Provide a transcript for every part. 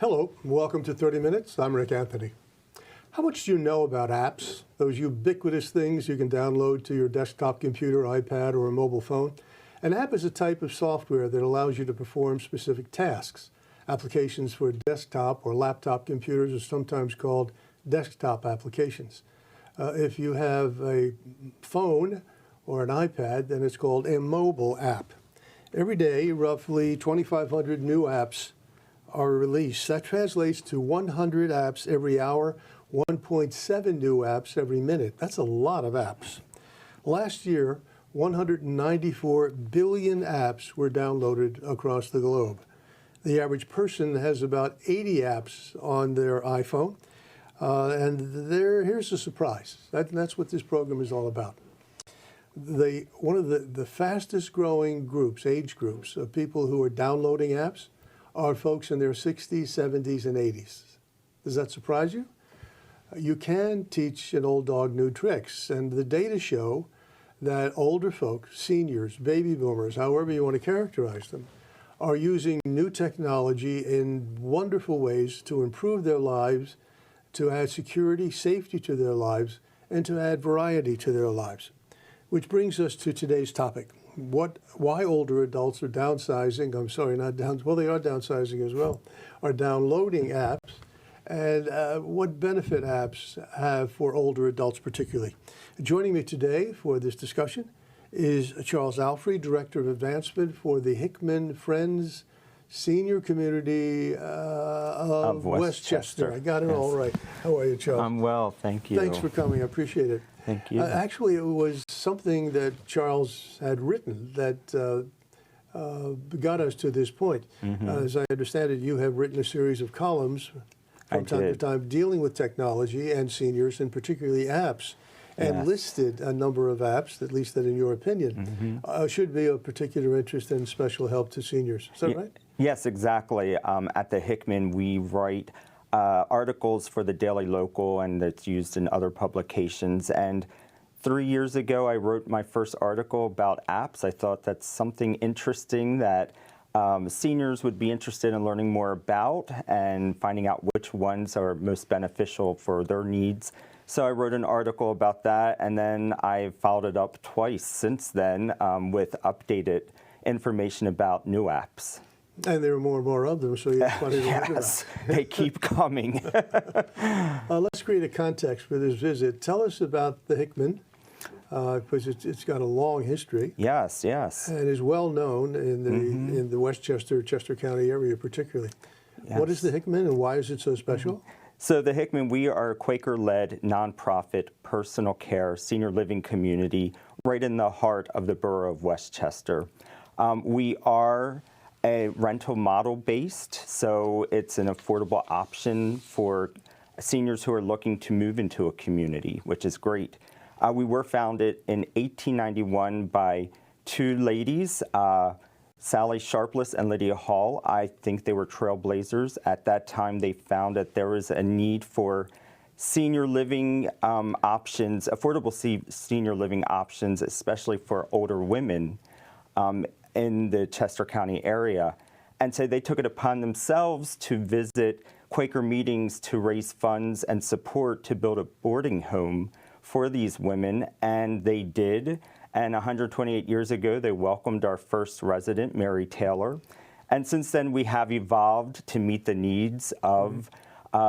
Hello, welcome to 30 Minutes. I'm Rick Anthony. How much do you know about apps, those ubiquitous things you can download to your desktop computer, iPad, or a mobile phone? An app is a type of software that allows you to perform specific tasks. Applications for desktop or laptop computers are sometimes called desktop applications. If you have a phone or an iPad, then it's called a mobile app. Every day, roughly 2,500 new apps are released. That translates to 100 apps every hour, 1.7 new apps every minute. That's a lot of apps. Last year, 194 billion apps were downloaded across the globe. The average person has about 80 apps on their iPhone. Here's the surprise. That's what this program is all about. One of the fastest growing groups, age groups, of people who are downloading apps are folks in their 60s, 70s, and 80s. Does that surprise you? You can teach an old dog new tricks, and the data show that older folk, seniors, baby boomers, however you want to characterize them, are using new technology in wonderful ways to improve their lives, to add security, safety to their lives, and to add variety to their lives. Which brings us to today's topic. Why older adults are downsizing, they are downsizing as well, are downloading apps, and what benefit apps have for older adults particularly. Joining me today for this discussion is Charles Alfree, Director of Advancement for the Hickman Friends Senior Community of Westchester. I got it all right. How are you, Charles? I'm well, thank you. Thanks for coming. I appreciate it. Thank you. Actually, it was something that Charles had written that got us to this point. As I understand it, you have written a series of columns from time to time dealing with technology and seniors, and particularly apps, and listed a number of apps, at least that in your opinion, should be of particular interest and special help to seniors. Is that right? Yes, exactly. At the Hickman, we write articles for the Daily Local, and that's used in other publications. And 3 years ago, I wrote my first article about apps. I thought that's something interesting that seniors would be interested in learning more about and finding out which ones are most beneficial for their needs. So I wrote an article about that, and then I followed it up twice since then with updated information about new apps. And there are more and more of them, so you have plenty to learn about. Yes, they keep coming. Let's create a context for this visit. Tell us about the Hickman, because it's got a long history. Yes, yes. And is well known in the Westchester, Chester County area particularly. Yes. What is the Hickman, and why is it so special? So the Hickman, we are a Quaker-led, nonprofit, personal care, senior living community right in the heart of the borough of Westchester. We are a rental model based, so it's an affordable option for seniors who are looking to move into a community, which is great. We were founded in 1891 by two ladies, Sally Sharpless and Lydia Hall. I think they were trailblazers. At that time, they found that there was a need for senior living options, affordable senior living options, especially for older women in the Chester County area. And so they took it upon themselves to visit Quaker meetings to raise funds and support to build a boarding home for these women, and they did. And 128 years ago, they welcomed our first resident, Mary Taylor. And since then, we have evolved to meet the needs of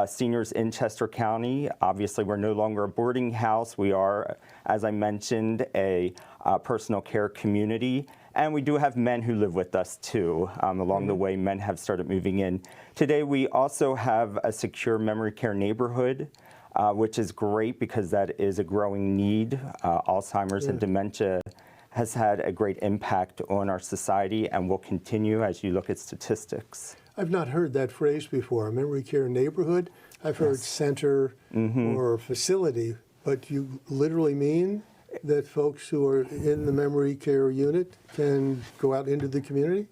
seniors in Chester County. Obviously, we're no longer a boarding house. We are, as I mentioned, a personal care community. And we do have men who live with us, too. Along the way, men have started moving in. Today, we also have a secure memory care neighborhood, which is great because that is a growing need. Alzheimer's and dementia has had a great impact on our society and will continue as you look at statistics. I've not heard that phrase before, a memory care neighborhood. I've heard center or facility, but you literally mean that folks who are in the memory care unit can go out into the community?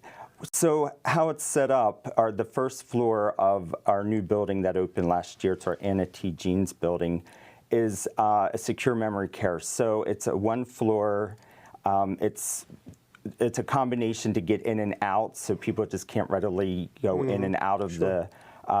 So how it's set up are the first floor of our new building that opened last year. It's our Anna T. Jeans building, is a secure memory care. So it's a one floor. It's a combination to get in and out, so people just can't readily go in and out of the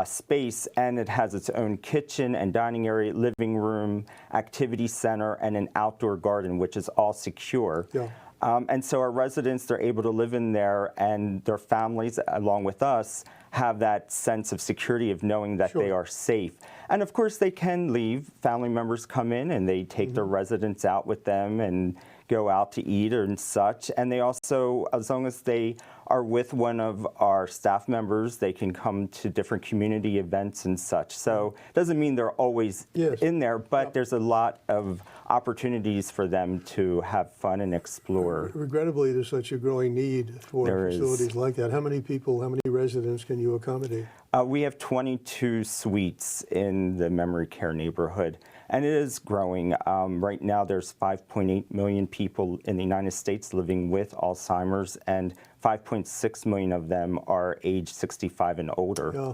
space, and it has its own kitchen and dining area, living room, activity center, and an outdoor garden, which is all secure. Yeah. And so our residents, they're able to live in there, and their families, along with us, have that sense of security of knowing that Sure. they are safe. And of course, they can leave. Family members come in and they take their residents out with them and go out to eat and such. And they also, as long as they are with one of our staff members, they can come to different community events and such. So it doesn't mean they're always Yes. in there, but Yep. there's a lot of opportunities for them to have fun and explore. Regrettably, there's such a growing need for There is. facilities like that. How many people, how many residents can you accommodate? We have 22 suites in the memory care neighborhood, and it is growing. Right now, there's 5.8 million people in the United States living with Alzheimer's, and 5.6 million of them are age 65 and older. Yeah.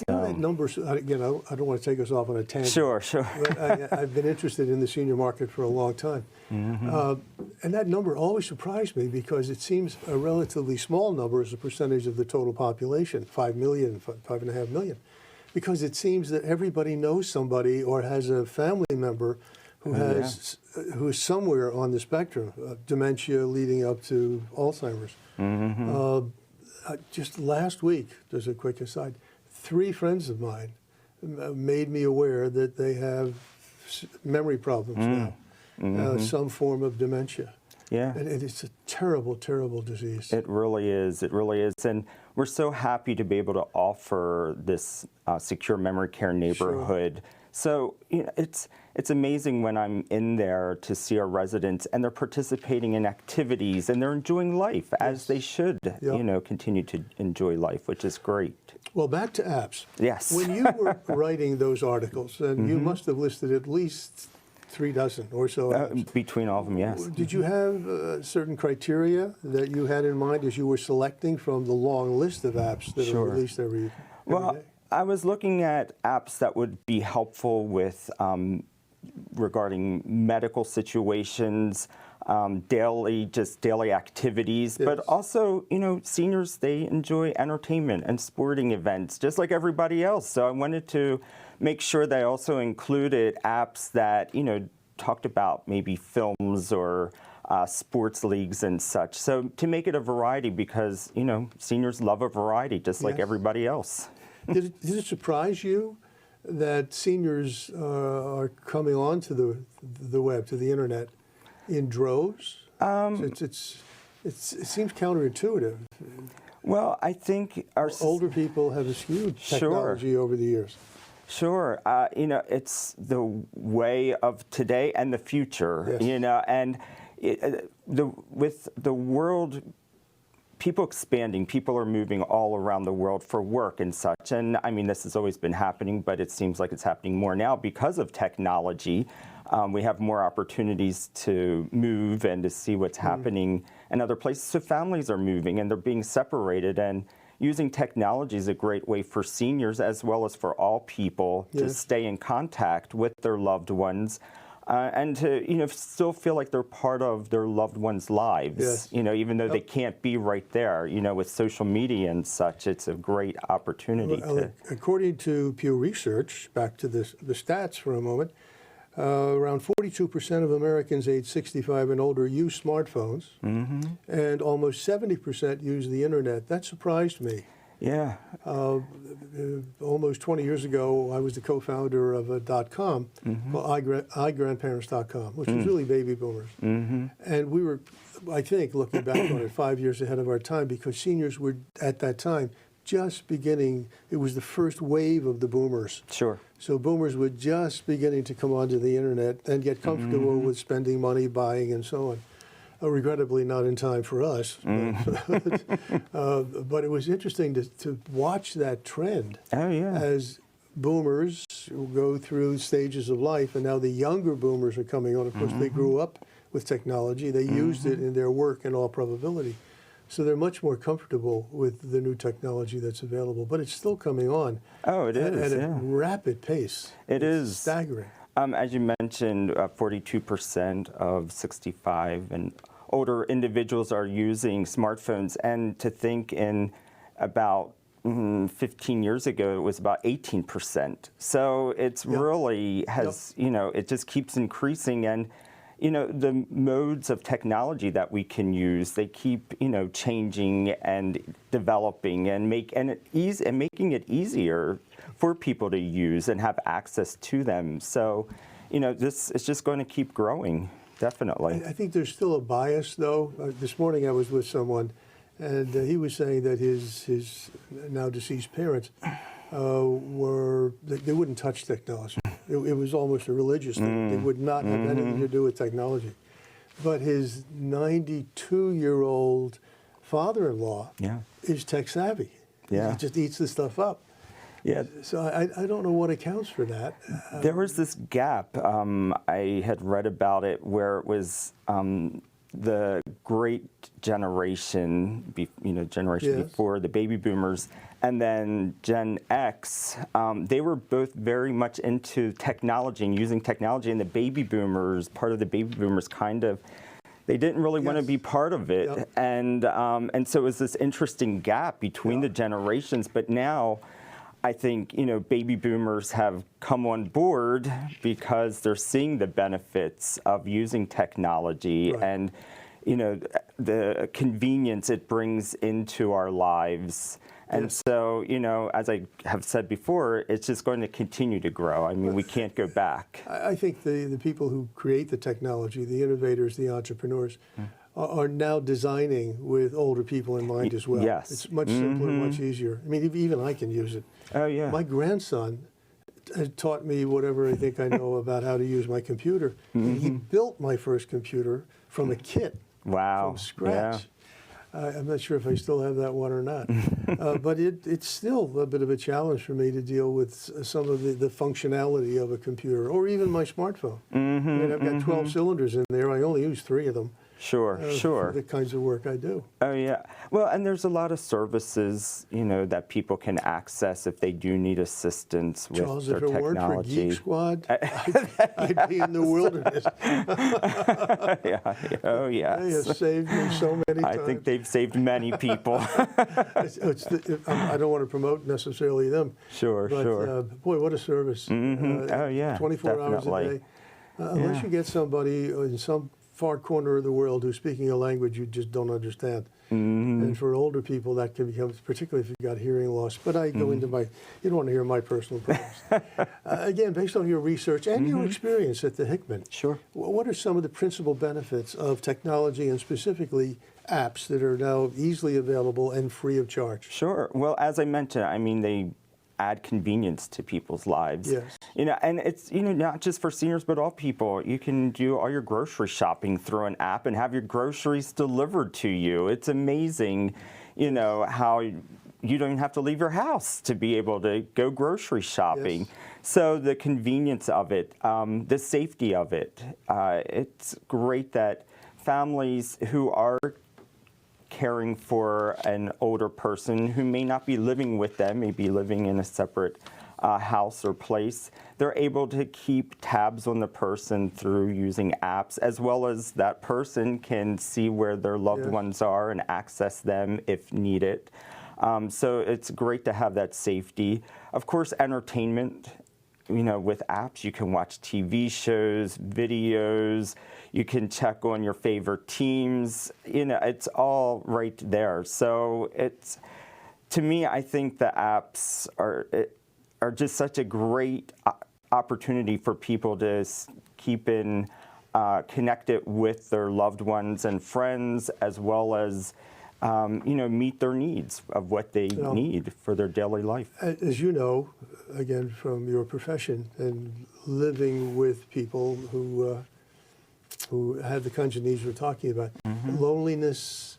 You know, that numbers, again, I don't want to take us off on a tangent. Sure, sure. But I've been interested in the senior market for a long time. And that number always surprised me because it seems a relatively small number as a percentage of the total population, 5 million, 5.5 million. Because it seems that everybody knows somebody or has a family member who who is somewhere on the spectrum of dementia leading up to Alzheimer's. Just last week, just a quick aside, 3 friends of mine made me aware that they have memory problems now, some form of dementia. Yeah. And it's a terrible, terrible disease. It really is. It really is. And we're so happy to be able to offer this secure memory care neighborhood. So you know, it's amazing when I'm in there to see our residents and they're participating in activities and they're enjoying life as they should, you know, continue to enjoy life, which is great. Well, back to apps. Yes. When you were writing those articles, and you must have listed at least 3 dozen or so apps. Between all of them, yes. Did you have certain criteria that you had in mind as you were selecting from the long list of apps that are released every day? Well, I was looking at apps that would be helpful with regarding medical situations, daily activities, but also, you know, seniors, they enjoy entertainment and sporting events just like everybody else. So I wanted to make sure that I also included apps that, you know, talked about maybe films or sports leagues and such. So to make it a variety because, you know, seniors love a variety just like everybody else. Did it surprise you that seniors are coming onto the web, to the internet, in droves? It seems counterintuitive. Well, I think our older people have eschewed technology over the years. Sure. You know, it's the way of today and the future, you know, and with the world, people expanding, people are moving all around the world for work and such. And I mean, this has always been happening, but it seems like it's happening more now because of technology. We have more opportunities to move and to see what's happening in other places. So families are moving and they're being separated, and using technology is a great way for seniors as well as for all people to stay in contact with their loved ones. And to, you know, still feel like they're part of their loved ones' lives, you know, even though they can't be right there, you know, with social media and such, it's a great opportunity. According to Pew Research, back to the stats for a moment, around 42% of Americans age 65 and older use smartphones, and almost 70% use the internet. That surprised me. Yeah. Almost 20 years ago, I was the co-founder of a .com called iGrandparents.com, which was really baby boomers. And we were, I think, looking back on it, 5 years ahead of our time because seniors were, at that time, just beginning. It was the first wave of the boomers. Sure. So boomers were just beginning to come onto the internet and get comfortable with spending money, buying, and so on. Regrettably, not in time for us. But it was interesting to watch that trend as boomers go through stages of life, and now the younger boomers are coming on. Of course, they grew up with technology. They used it in their work in all probability. So they're much more comfortable with the new technology that's available. But it's still coming on. Oh, it is. At a rapid pace. It is. Staggering. As you mentioned, 42% of 65 and older individuals are using smartphones, and to think in about 15 years ago, it was about 18%. So it's really has, it just keeps increasing. And, the modes of technology that we can use, they keep, changing and developing and making it easier for people to use and have access to them. So, this is just going to keep growing, definitely. I think there's still a bias, though. This morning I was with someone, and he was saying that his now deceased parents they wouldn't touch technology. It was almost a religious thing. They would not have anything to do with technology. But his 92-year-old father-in-law is tech savvy. Yeah. He just eats the stuff up. Yeah. So I don't know what accounts for that. There was this gap. I had read about it where it was the great generation, before the baby boomers, and then Gen X. They were both very much into technology and using technology, and the baby boomers, part of the baby boomers, they didn't really want to be part of it, and so it was this interesting gap between the generations. But now, I think, baby boomers have come on board because they're seeing the benefits of using technology and, the convenience it brings into our lives. And so, as I have said before, it's just going to continue to grow. I mean, we can't go back. I think the people who create the technology, the innovators, the entrepreneurs, are now designing with older people in mind as well. Yes. It's much simpler, much easier. I mean, even I can use it. Oh, yeah. My grandson has taught me whatever I think I know about how to use my computer. And he built my first computer from a kit. Wow. From scratch. I'm not sure if I still have that one or not. But it's still a bit of a challenge for me to deal with some of the functionality of a computer, or even my smartphone. I mean, I've got 12 cylinders in there. I only use 3 of them. Sure. For the kinds of work I do. Oh, yeah. Well, and there's a lot of services, that people can access if they do need assistance with Charles, their if it technology. weren't for Geek Squad, I'd be in the wilderness. Oh, yes. They have saved me so many times. I think they've saved many people. I don't want to promote necessarily them. Sure. But boy, what a service. 24 hours a day. Unless you get somebody in some far corner of the world who's speaking a language you just don't understand. And for older people, that can become, particularly if you've got hearing loss. But I go into you don't want to hear my personal problems. Again, based on your research and your experience at the Hickman, what are some of the principal benefits of technology, and specifically apps that are now easily available and free of charge? Sure. Well, as I mentioned, I mean, they add convenience to people's lives. Yes. And it's, not just for seniors, but all people. You can do all your grocery shopping through an app and have your groceries delivered to you. It's amazing, how you don't even have to leave your house to be able to go grocery shopping. Yes. So the convenience of it, the safety of it, it's great that families who are caring for an older person who may not be living with them, may be living in a separate house or place, they're able to keep tabs on the person through using apps, as well as that person can see where their loved ones are and access them if needed. So it's great to have that safety. Of course, entertainment. With apps, you can watch TV shows, videos, you can check on your favorite teams, it's all right there. So to me, I think the apps are just such a great opportunity for people to keep connected with their loved ones and friends, as well as meet their needs of what they need for their daily life. As you know, again, from your profession and living with people who have the kinds of needs we're talking about, loneliness,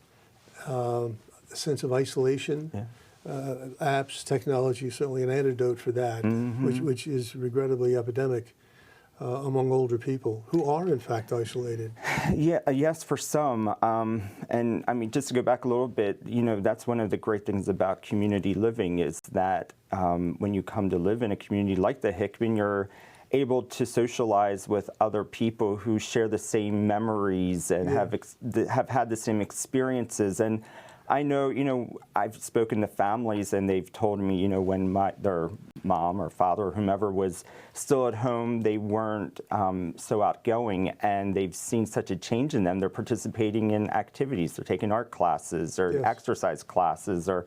a sense of isolation, apps, technology is certainly an antidote for that, which is regrettably epidemic among older people who are in fact isolated. Yes, for some. And I mean, just to go back a little bit, that's one of the great things about community living is that when you come to live in a community like the Hickman, you're able to socialize with other people who share the same memories and have had the same experiences. And I know, I've spoken to families and they've told me, when their mom or father or whomever was still at home, they weren't so outgoing, and they've seen such a change in them. They're participating in activities. They're taking art classes or Yes. exercise classes or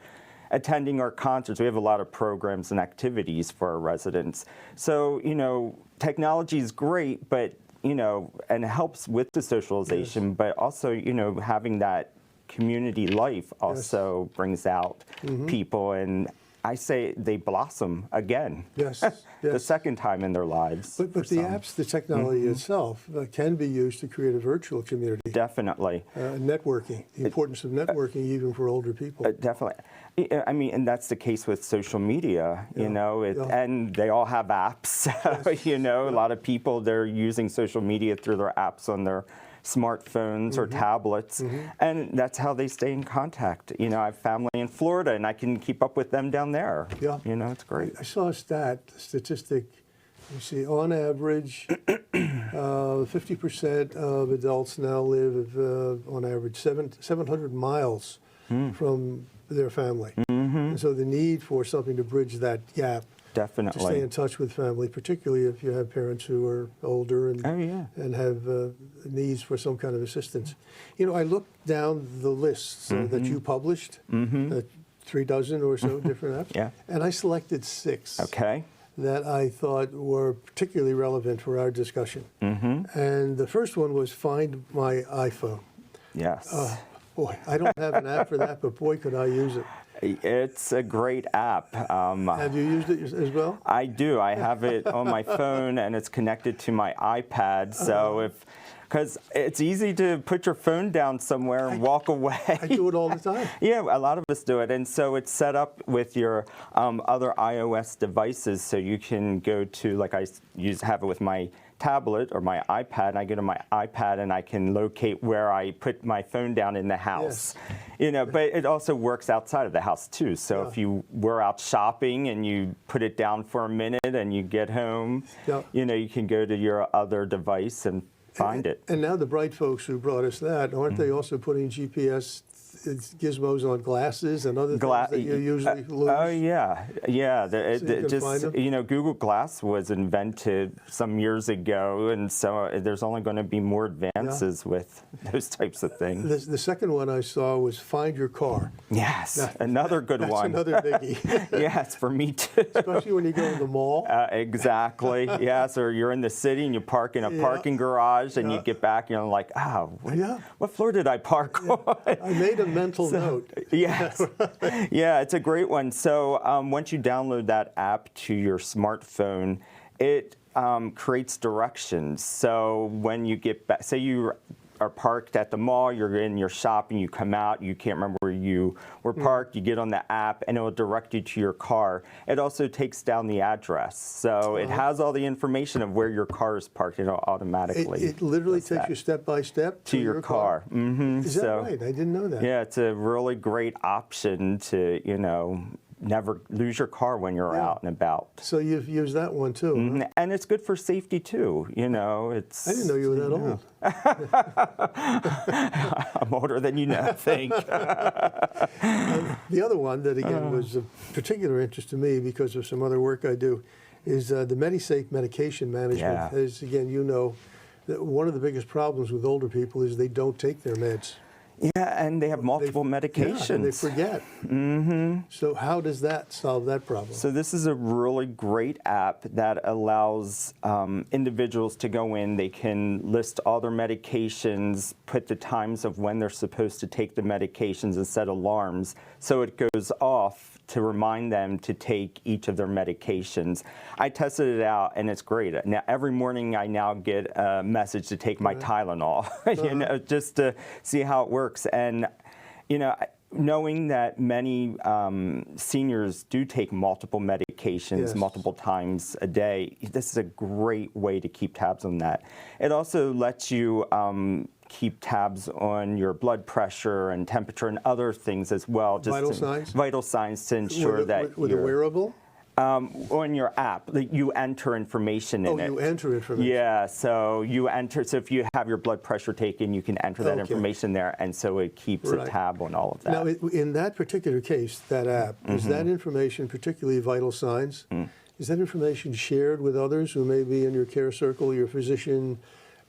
attending our concerts. We have a lot of programs and activities for our residents. So, technology is great, but, and it helps with the socialization, Yes. but also, having that community life also brings out people, and I say they blossom again. Yes, The yes. second time in their lives. But for the some. apps, the technology itself can be used to create a virtual community. Definitely. Networking, the importance of networking even for older people. Definitely. I mean, and that's the case with social media, and they all have apps. A lot of people, they're using social media through their apps on their smartphones or tablets, and that's how they stay in contact. I have family in Florida, and I can keep up with them down there. Yeah. It's great. I saw a statistic, you see, on average, 50% of adults now live, on average, 700 miles from their family. And so the need for something to bridge that gap, to stay Definitely. in touch with family, particularly if you have parents who are older and, Oh, yeah. and have needs for some kind of assistance. I looked down the lists that you published, 3 dozen or so different apps, Yeah. and I selected 6 Okay. that I thought were particularly relevant for our discussion. And the first one was Find My iPhone. Yes. Boy, I don't have an app for that, but boy, could I use it. It's a great app. Have you used it as well? I do. I have it on my phone, and it's connected to my iPad. So because it's easy to put your phone down somewhere and walk away. I do it all the time. Yeah, a lot of us do it. And so it's set up with your other iOS devices, so you can go to, like I have it with my tablet or my iPad, and I go to my iPad and I can locate where I put my phone down in the house. But it also works outside of the house too. So if you were out shopping and you put it down for a minute and you get home, you can go to your other device and find it. And now the bright folks who brought us that, aren't they also putting GPS gizmos on glasses and other things that you usually lose? Oh yeah. you can find them? Google Glass was invented some years ago, and so there's only going to be more advances with those types of things. The second one I saw was Find Your Car. Yes, another good That's one. another biggie. Yes, for me too. Especially when you go to the mall. Exactly. Yes, or you're in the city and you park in a parking garage, and you get back and you're like, what floor did I park on? I made a mental note. Yes. Yeah, it's a great one. So once you download that app to your smartphone, it creates directions. So when you get back, say you are parked at the mall, you're in your shop, and you come out, you can't remember where you were parked, you get on the app, and it will direct you to your car. It also takes down the address. So it has all the information of where your car is parked, automatically. It literally takes you step by step to your car. Is that right? I didn't know that. Yeah, it's a really great option to, never lose your car when you're out and about. So you've used that one too. Huh? And it's good for safety too. It's. I didn't know you were that old. I'm older than you think. The other one that again was of particular interest to me because of some other work I do is the MediSafe medication management. Yeah. As again, that one of the biggest problems with older people is they don't take their meds. Yeah, and they have multiple medications. Yeah, and they forget. So how does that solve that problem? So this is a really great app that allows individuals to go in. They can list all their medications, put the times of when they're supposed to take the medications, and set alarms. So it goes off to remind them to take each of their medications. I tested it out, and it's great. Now, every morning I now get a message to take my Tylenol, just to see how it works. And, knowing that many seniors do take multiple medications multiple times a day, this is a great way to keep tabs on that. It also lets you keep tabs on your blood pressure and temperature and other things as well. Vital signs? Vital signs to ensure that with a wearable? On your app, you enter information in it. Oh, you enter information. Yeah, so you enter. So if you have your blood pressure taken, you can enter that information there, and so it keeps a tab on all of that. Now, in that particular case, that app, is that information, particularly vital signs, is that information shared with others who may be in your care circle, your physician,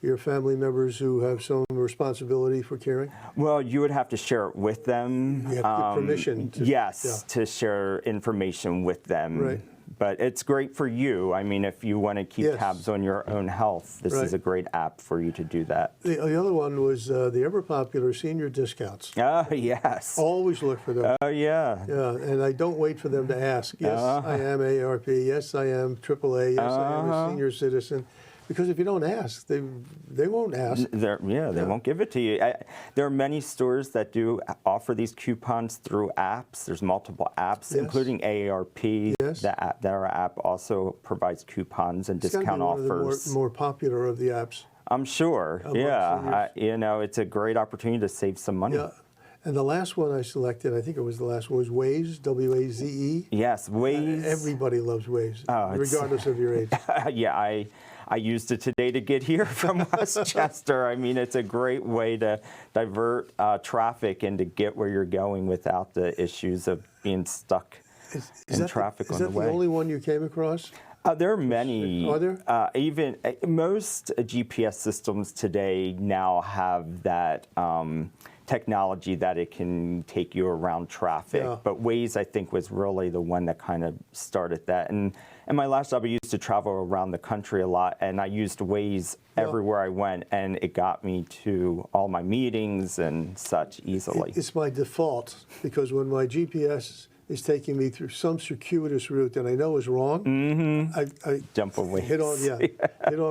your family members who have some responsibility for caring? Well, you would have to share it with them. You have to get permission to, to share information with them. Right. But it's great for you. I mean, if you want to keep tabs on your own health, this is a great app for you to do that. The other one was the ever-popular senior discounts. Oh, yes. Always look for them. Oh, yeah. Yeah, and I don't wait for them to ask. Yes, I am AARP. Yes, I am AAA. Yes, I am a senior citizen. Because if you don't ask, they won't ask. They won't give it to you. There are many stores that do offer these coupons through apps. There's multiple apps, including AARP. Their app also provides coupons and discount offers. One of the more popular of the apps. I'm sure. It's a great opportunity to save some money. Yeah. And the last one I selected, I think it was the last one, was Waze, W-A-Z-E. Yes, Waze. Everybody loves Waze, regardless of your age. I used it today to get here from Westchester. I mean, it's a great way to divert traffic and to get where you're going without the issues of being stuck in traffic on the way. Is that the only one you came across? There are many. Are there? Even most GPS systems today now have that technology that it can take you around traffic. Yeah. But Waze, I think, was really the one that kind of started that. And in my last job, I used to travel around the country a lot, and I used Waze everywhere I went, and it got me to all my meetings and such easily. It's my default, because when my GPS is taking me through some circuitous route that I know is wrong, I jump on Waze. Hit on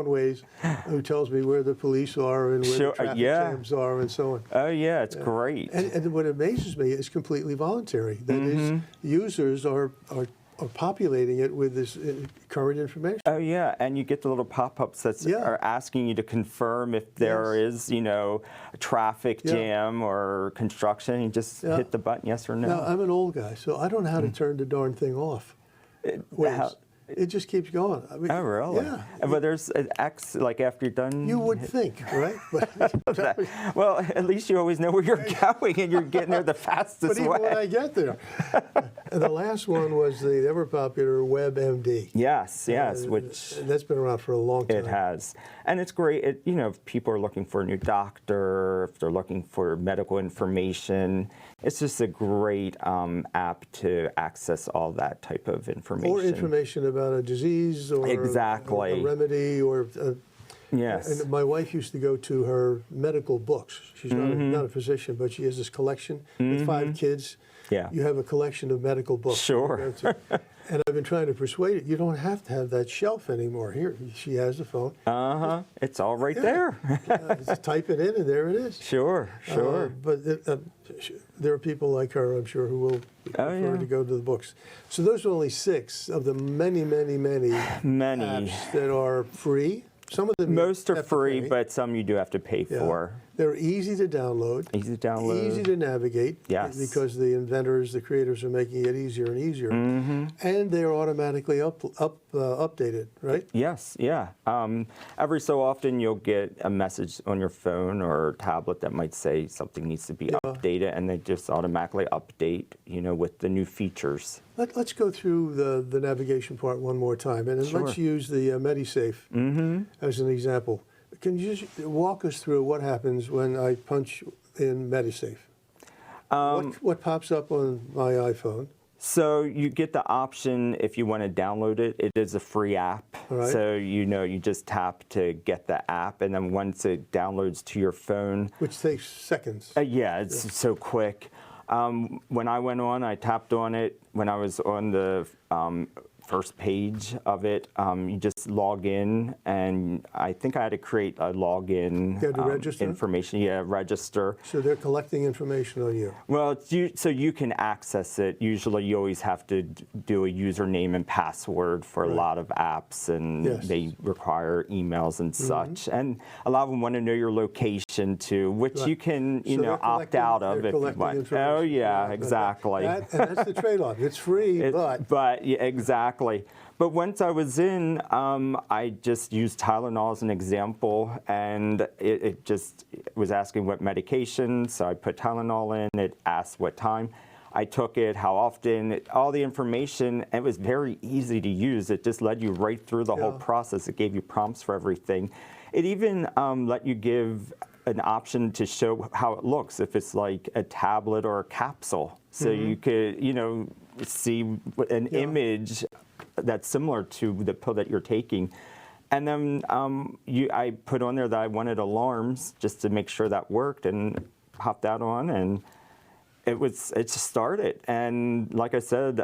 Waze, who tells me where the police are and where the traffic jams are and so on. Oh yeah, it's great. And what amazes me is completely voluntary. That is, users are populating it with this current information. Oh yeah, and you get the little pop-ups that are asking you to confirm if there is, a traffic jam or construction. You just hit the button, yes or no. Now, I'm an old guy, so I don't know how to turn the darn thing off. It just keeps going. I mean, oh, really? Yeah. But there's an X, like after you're done? You would think, right? Well, at least you always know where you're going and you're getting there the fastest way. But even when I get there. And the last one was the ever-popular Webmd. Yes, which... That's been around for a long time. It has. And it's great. If people are looking for a new doctor, if they're looking for medical information, it's just a great app to access all that type of information. Or information about a disease or a remedy or... Yes. And my wife used to go to her medical books. She's not a physician, but she has this collection with 5 kids. Yeah. You have a collection of medical books. Sure. And I've been trying to persuade it. You don't have to have that shelf anymore. Here, she has the phone. It's all right there. Just type it in, and there it is. Sure. But there are people like her, I'm sure, who will prefer to go to the books. So those are only 6 of the many apps that are free. Some of them most are free, but some you do have to pay for. They're easy to download. Easy to navigate. Yes. Because the inventors, the creators are making it easier and easier. And they're automatically updated, right? Yes, yeah. Every so often you'll get a message on your phone or tablet that might say something needs to be updated, and they just automatically update, with the new features. Let's go through the navigation part one more time, and then let's use the MediSafe as an example. Can you just walk us through what happens when I punch in MediSafe? What pops up on my iPhone? So you get the option if you want to download it. It is a free app. Right. So you just tap to get the app, and then once it downloads to your phone, which takes seconds. It's so quick. When I went on, I tapped on it. When I was on the first page of it, you just log in, and I think I had to create a login information. Yeah, register. So they're collecting information on you. Well, so you can access it. Usually you always have to do a username and password for a lot of apps, and they require emails and such. And a lot of them want to know your location information to, which Right. you can, So they're opt out of they're if you collecting want. information. Oh, yeah, but exactly. and that's the trade-off. It's free, But yeah, exactly. But once I was in, I just used Tylenol as an example, and it just was asking what medication, so I put Tylenol in. It asked what time I took it, how often, all the information. It was very easy to use. It just led you right through the whole process. It gave you prompts for everything. It even let you give an option to show how it looks, if it's like a tablet or a capsule. So you could, see an image that's similar to the pill that you're taking. And then I put on there that I wanted alarms just to make sure that worked, and hopped that on, and it just started. And like I said,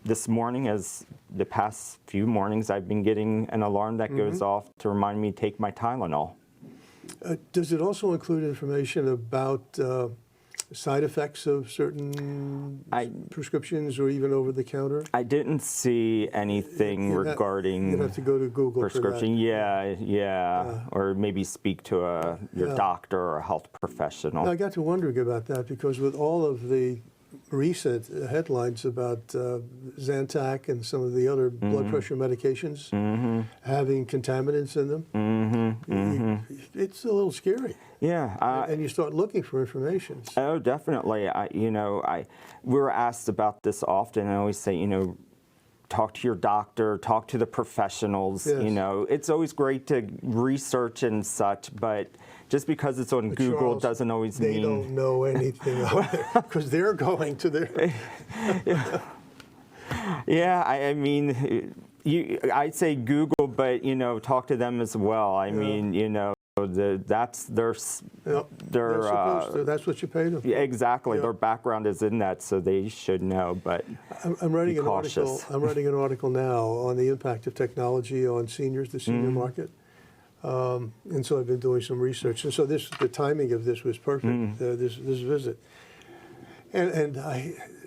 this morning, as the past few mornings, I've been getting an alarm that goes off to remind me to take my Tylenol. Does it also include information about side effects of certain prescriptions or even over the counter? I didn't see anything regarding You'd have to go to Google prescription. for that. Yeah, or maybe speak to your doctor or a health professional. Now, I got to wondering about that because with all of the recent headlines about Zantac and some of the other blood pressure medications having contaminants in them, it's a little scary. Yeah, and you start looking for information. Oh, definitely. We're asked about this often. I always say, talk to your doctor, talk to the professionals. Yes. It's always great to research and such, but just because it's on Google Charles, doesn't always they mean don't know anything out there because they're going to their. Yeah, I mean, I'd say Google, but talk to them as well. I mean, that's their They're supposed to. That's what you pay them for. Yeah, exactly. Their background is in that, so they should know. But I'm writing be an article. cautious. I'm writing an article now on the impact of technology on seniors, the senior market, and so I've been doing some research. And so the timing of this was perfect. This visit, and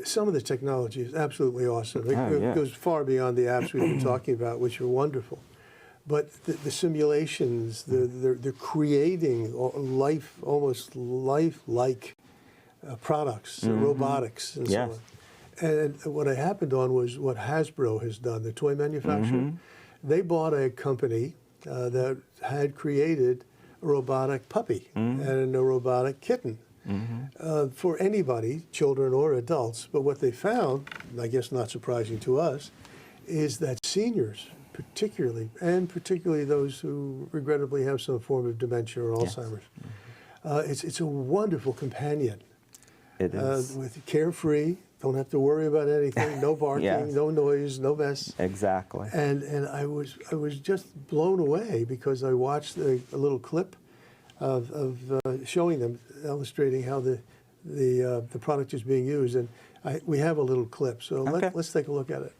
some of the technology is absolutely awesome. It goes far beyond the apps we've been talking about, which are wonderful. But the simulations, they're creating almost lifelike products, robotics, and so on. And what happened was what Hasbro has done, the toy manufacturer. They bought a company that had created a robotic puppy and a robotic kitten for anybody, children or adults. But what they found, I guess not surprising to us, is that seniors, particularly those who regrettably have some form of dementia or Alzheimer's. It's a wonderful companion. It is. With carefree, don't have to worry about anything, no barking, no noise, no mess. Exactly. And I was just blown away because I watched a little clip of showing them, illustrating how the product is being used, and we have a little clip. So let's take a look at it.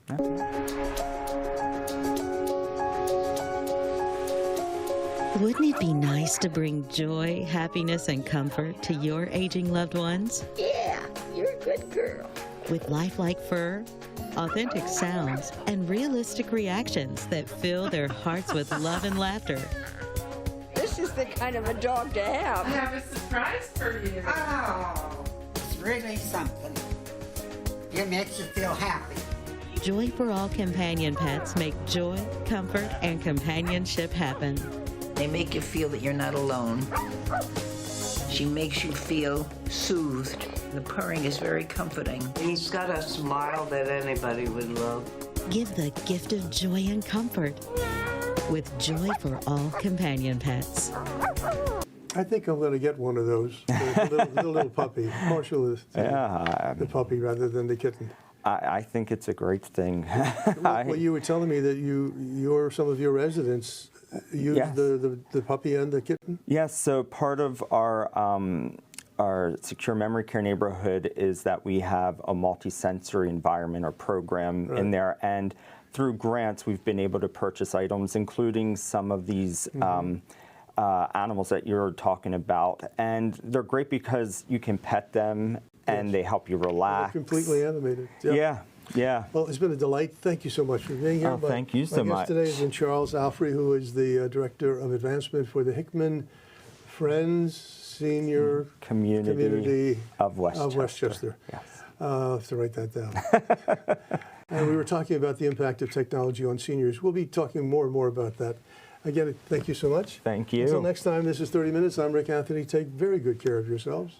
Wouldn't it be nice to bring joy, happiness, and comfort to your aging loved ones? Yeah, you're a good girl. With lifelike fur, authentic sounds, and realistic reactions that fill their hearts with love and laughter. This is the kind of a dog to have. I have a surprise for you. Oh, it's really something. It makes you feel happy. Joy for all companion pets make joy, comfort, and companionship happen. They make you feel that you're not alone. She makes you feel soothed. The purring is very comforting. He's got a smile that anybody would love. Give the gift of joy and comfort with Joy for all companion pets. I think I'm going to get one of those, the little puppy, partial to the puppy rather than the kitten. I think it's a great thing. Well, you were telling me that some of your residents use the puppy and the kitten? Yes, so part of our secure memory care neighborhood is that we have a multi-sensory environment or program in there, and through grants we've been able to purchase items including some of these animals that you're talking about, and they're great because you can pet them and they help you relax. They're completely animated. Yeah. Well, it's been a delight. Thank you so much for being here. Oh, thank you so much. My guest today has been Charles Alfree, who is the Director of Advancement for the Hickman Friends Senior Community of Westchester. Westchester. Yes. I'll have to write that down. And we were talking about the impact of technology on seniors. We'll be talking more and more about that. Again, thank you so much. Thank you. Until next time, this is 30 Minutes. I'm Rick Anthony. Take very good care of yourselves.